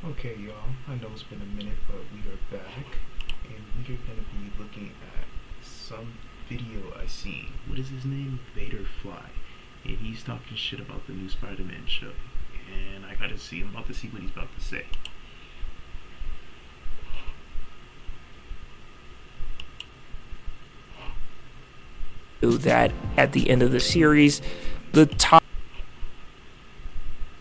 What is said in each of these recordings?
Okay, y'all. I know it's been a minute, but we are back, and we are gonna be looking at some video I seen. What is his name? Vaderfly, and he's talking shit about the new Spider-Man show, and I gotta see. I'm about to see what he's about to say. That at the end of the series, the top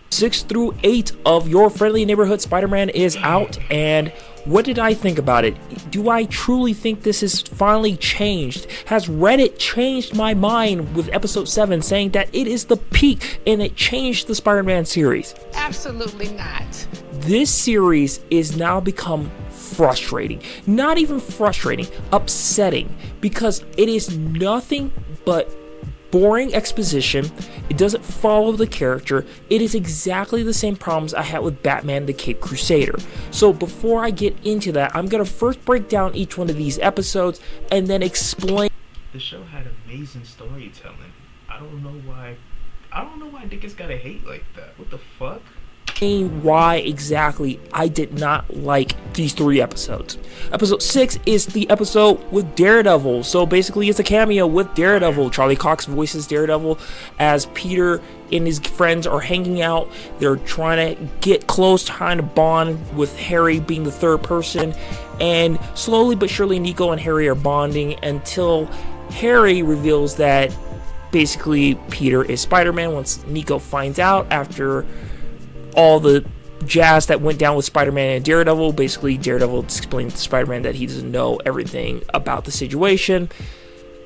6 through 8 of Your Friendly Neighborhood Spider-Man is out, and what did I think about it? Do I truly think this has finally changed? Has Reddit changed my mind with episode 7 saying that it is the peak and it changed the Spider-Man series? Absolutely not. This series is now become frustrating. Not even frustrating, upsetting, because it is nothing but boring exposition. It doesn't follow the character. It is exactly the same problems I had with Batman the Caped Crusader. So before I get into that, I'm going to first break down each one of these episodes and then explain. The show had amazing storytelling. I don't know why. Niggas gotta hate like that. What the fuck? Why exactly I did not like these 3 episodes. Episode 6 is the episode with Daredevil. So basically it's a cameo with Daredevil. Charlie Cox voices Daredevil as Peter and his friends are hanging out. They're trying to get close, trying to bond with Harry being the third person. And slowly but surely Nico and Harry are bonding until Harry reveals that basically Peter is Spider-Man once Nico finds out after all the jazz that went down with Spider-Man and Daredevil. Basically, Daredevil explained to Spider-Man that he doesn't know everything about the situation.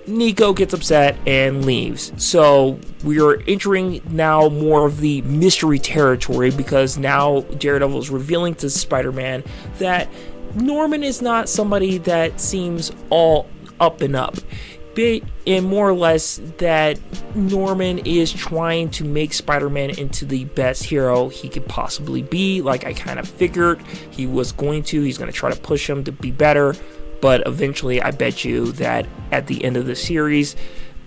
Nico gets upset and leaves. So we are entering now more of the mystery territory because now Daredevil is revealing to Spider-Man that Norman is not somebody that seems all up and up. And more or less that Norman is trying to make Spider-Man into the best hero he could possibly be. Like I kind of figured he was going to. He's going to try to push him to be better. But eventually I bet you that at the end of the series,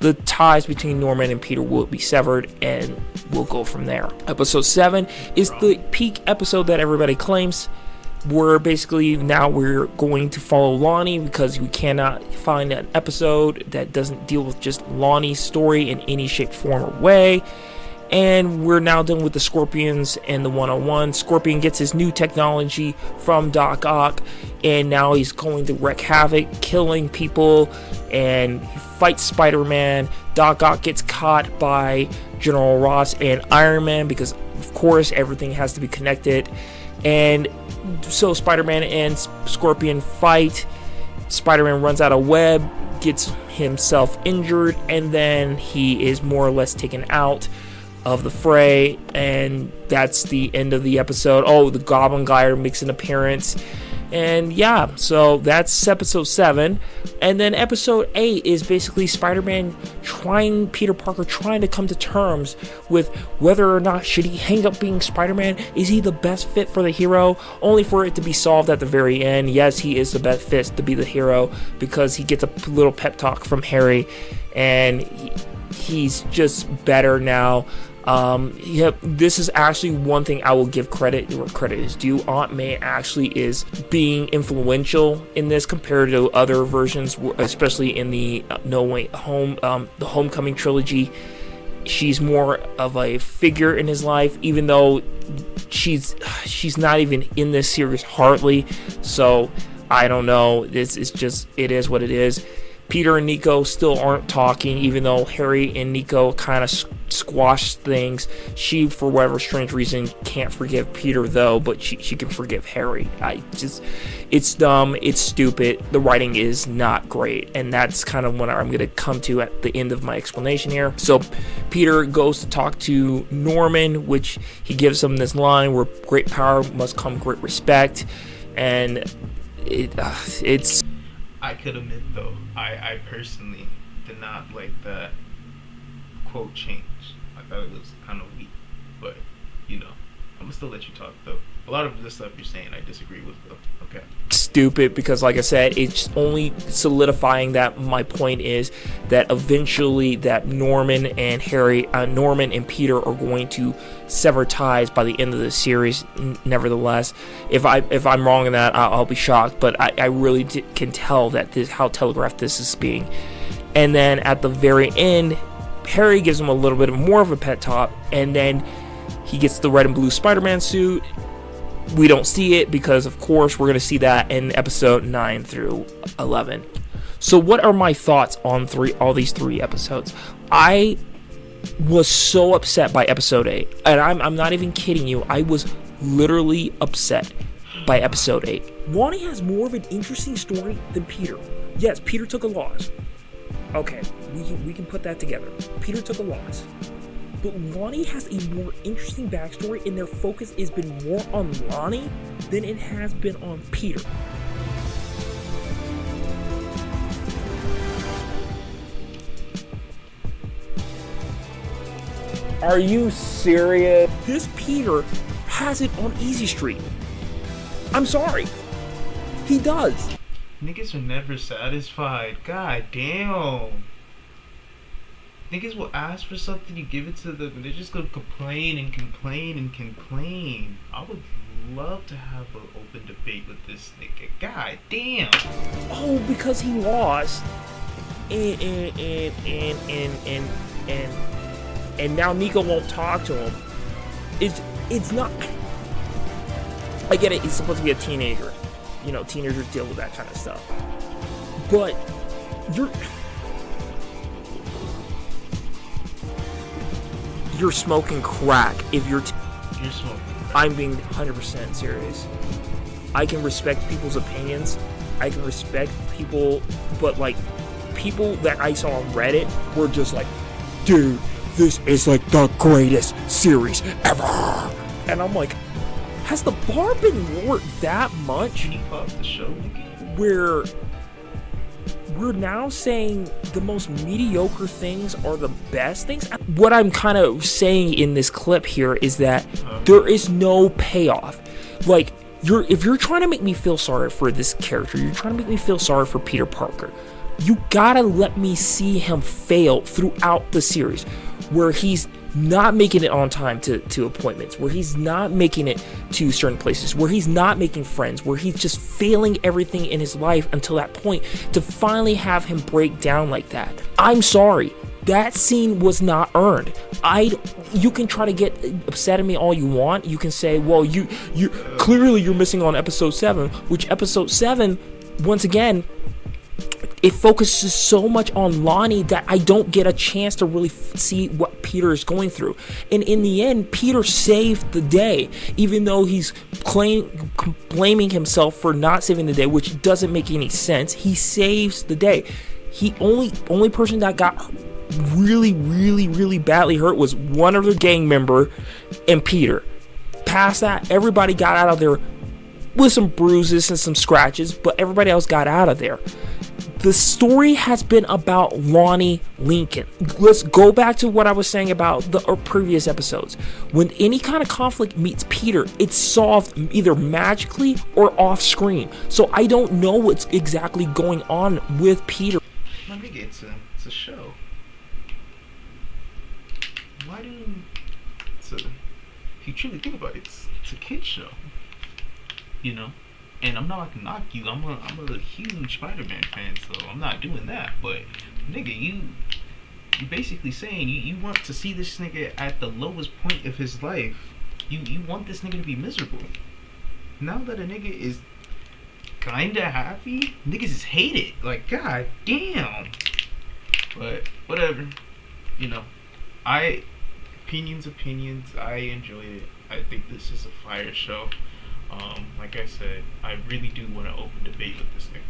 the ties between Norman and Peter will be severed and we'll go from there. Episode 7 is the peak episode that everybody claims. We're basically now we're going to follow Lonnie because we cannot find an episode that doesn't deal with just Lonnie's story in any shape, form, or way. And we're now done with the Scorpions and the one-on-one. Scorpion gets his new technology from Doc Ock, and now he's going to wreak havoc, killing people, and he fights Spider-Man. Doc Ock gets caught by General Ross and Iron Man because, of course, everything has to be connected. And so Spider-Man and Scorpion fight. Spider-Man runs out of web, gets himself injured, and then he is more or less taken out of the fray. And that's the end of the episode. Oh, the Goblin Guy makes an appearance. And yeah, so that's episode 7. And then episode 8 is basically Spider-Man Peter Parker trying to come to terms with whether or not should he hang up being Spider-Man. Is he the best fit for the hero? Only for it to be solved at the very end. Yes, he is the best fit to be the hero because he gets a little pep talk from Harry and he's just better now. This is actually one thing I will give credit where credit is due. Aunt May actually is being influential in this compared to other versions, especially in the No Way Home, the Homecoming trilogy. She's more of a figure in his life, even though she's not even in this series hardly. So I don't know. This is just, it is what it is. Peter and Nico still aren't talking, even though Harry and Nico kind of squashed things. She, for whatever strange reason, can't forgive Peter, though, but she can forgive Harry. It's dumb, it's stupid, the writing is not great, and that's kind of what I'm going to come to at the end of my explanation here. So, Peter goes to talk to Norman, which he gives him this line where great power must come great respect, and it's... I could admit though, I personally did not like that quote change. I thought it was kind of weak, but you know, gonna still let you talk though. A lot of the stuff you're saying I disagree with though. Okay. Stupid, because like I said, it's only solidifying that my point is that eventually that Norman and Peter are going to sever ties by the end of the series. Nevertheless, if I'm wrong in that, I'll be shocked, but I really can tell that this how telegraphed this is being. And then at the very end, Harry gives him a little bit more of a pet talk, and then he gets the red and blue Spider-Man suit. We don't see it because, of course, we're going to see that in episode 9 through 11. So what are my thoughts on all these 3 episodes? I was so upset by episode 8. And I'm not even kidding you. I was literally upset by episode 8. Ronnie has more of an interesting story than Peter. Yes, Peter took a loss. Okay, we can put that together. Peter took a loss. But Lonnie has a more interesting backstory, and their focus has been more on Lonnie than it has been on Peter. Are you serious? This Peter has it on Easy Street. I'm sorry. He does. Niggas are never satisfied. God damn. Niggas will ask for something, you give it to them, and they're just gonna complain and complain and complain. I would love to have an open debate with this nigga. God damn. Oh, because he lost. And now Nico won't talk to him. It's not. I get it, he's supposed to be a teenager. You know, teenagers deal with that kind of stuff. But you're smoking crack if you're smoking crack. I'm being 100% serious. I can respect people's opinions. I can respect people, but like people that I saw on Reddit were just like, dude, this is like the greatest series ever. And I'm like, has the bar been lowered that much? Can you pause the show again? Where we're now saying the most mediocre things are the best things? What I'm kind of saying in this clip here is that there is no payoff. Like, if you're trying to make me feel sorry for this character, you're trying to make me feel sorry for Peter Parker, you gotta let me see him fail throughout the series, where he's not making it on time to appointments, where he's not making it to certain places, where he's not making friends, where he's just failing everything in his life until that point, to finally have him break down like that. I'm sorry, that scene was not earned. You can try to get upset at me all you want. You can say, well, you clearly you're missing on episode 7, which episode 7, once again, it focuses so much on Lonnie that I don't get a chance to really see what Peter is going through. And in the end, Peter saved the day, even though he's blaming himself for not saving the day, which doesn't make any sense. He saves the day. He only person that got really badly hurt was one other gang member and Peter. Past that, everybody got out of there with some bruises and some scratches, but everybody else got out of there. The story has been about Lonnie Lincoln. Let's go back to what I was saying about the previous episodes. When any kind of conflict meets Peter, it's solved either magically or off screen. So I don't know what's exactly going on with Peter. I think it's a show. Why do if you truly think about it, it's a kid's show. You know? And I'm not gonna knock you. I'm a huge Spider-Man fan, so I'm not doing that. But nigga, you basically saying you want to see this nigga at the lowest point of his life. You want this nigga to be miserable. Now that a nigga is kinda happy, niggas is hate it. Like, god damn. But whatever. You know, opinions. I enjoy it. I think this is a fire show. Like I said, I really do want to open debate with this thing.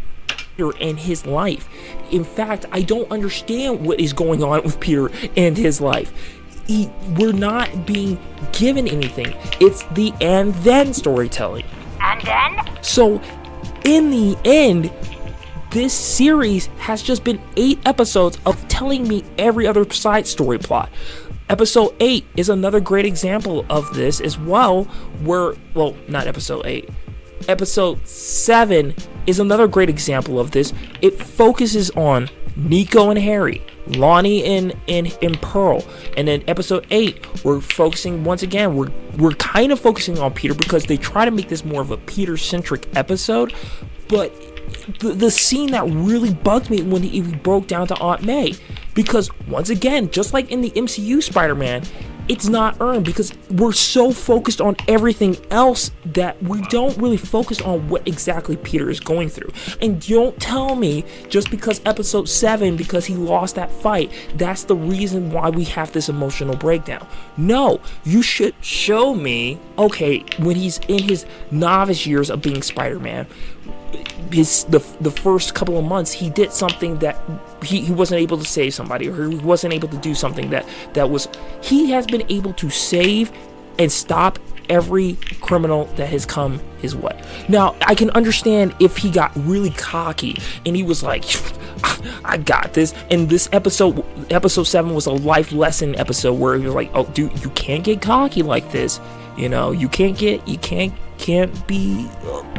And his life. In fact, I don't understand what is going on with Peter and his life. We're not being given anything. It's the and then storytelling. And then? So, in the end, this series has just been 8 episodes of telling me every other side story plot. Episode 8 is another great example of this as well, where, well, not episode 8. Episode 7 is another great example of this. It focuses on Nico and Harry, Lonnie and Pearl. And then episode 8, we're focusing, once again, we're kind of focusing on Peter because they try to make this more of a Peter-centric episode. But the scene that really bugged me when he broke down to Aunt May, because once again, just like in the MCU Spider-Man, it's not earned because we're so focused on everything else that we don't really focus on what exactly Peter is going through. And don't tell me just because episode 7, because he lost that fight, that's the reason why we have this emotional breakdown. No, you should show me, okay, when he's in his novice years of being Spider-Man, the first couple of months he did something that he wasn't able to save somebody, or he wasn't able to do something that was, he has been able to save and stop every criminal that has come his way. Now I can understand if he got really cocky and he was like, I got this, and this episode 7 was a life lesson episode where he was like, oh dude, you can't get cocky like this, you know, you can't be,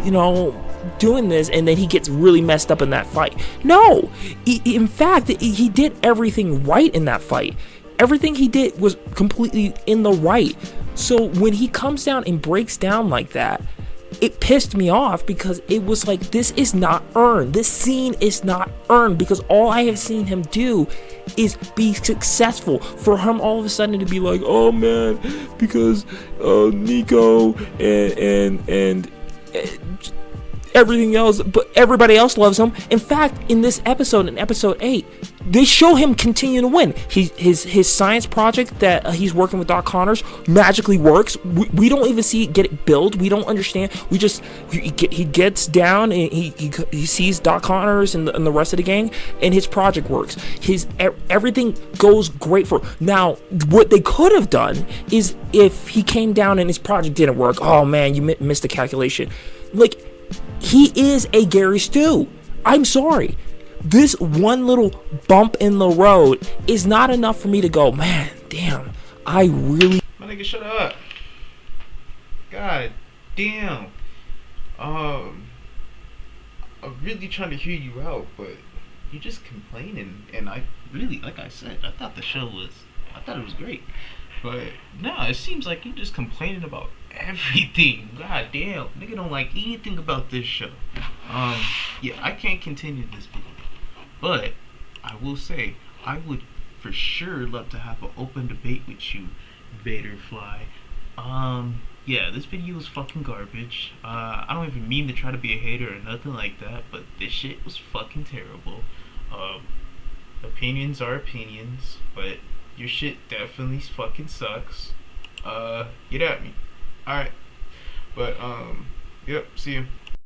you know, doing this. And then he gets really messed up in that fight. No, in fact, he did everything right in that fight. Everything he did was completely in the right. So when he comes down and breaks down like that, it pissed me off because it was like, this is not earned. This scene is not earned because all I have seen him do is be successful. For him all of a sudden to be like, oh man, because Nico and everything else, but everybody else loves him. In fact, in this episode, in episode 8, they show him continue to win. His science project that he's working with Doc Connors magically works. We don't even see it get built. We don't understand. We just, he gets down and he sees Doc Connors and the rest of the gang, and his project works. Everything goes great for. Now, what they could have done is if he came down and his project didn't work, oh man, you missed the calculation. Like, he is a Gary Stu. I'm sorry. This one little bump in the road is not enough for me to go, man, damn, I really... My nigga, shut up. God damn. I'm really trying to hear you out, but you're just complaining. And I really, like I said, I thought it was great. But no, it seems like you're just complaining about everything. God damn, nigga don't like anything about this show. Yeah, I can't continue this video, but I will say I would for sure love to have an open debate with you, Vaderfly. Yeah, this video was fucking garbage. I don't even mean to try to be a hater or nothing like that, but this shit was fucking terrible. Opinions are opinions, but your shit definitely fucking sucks. Get at me. Alright. But, yep, see you.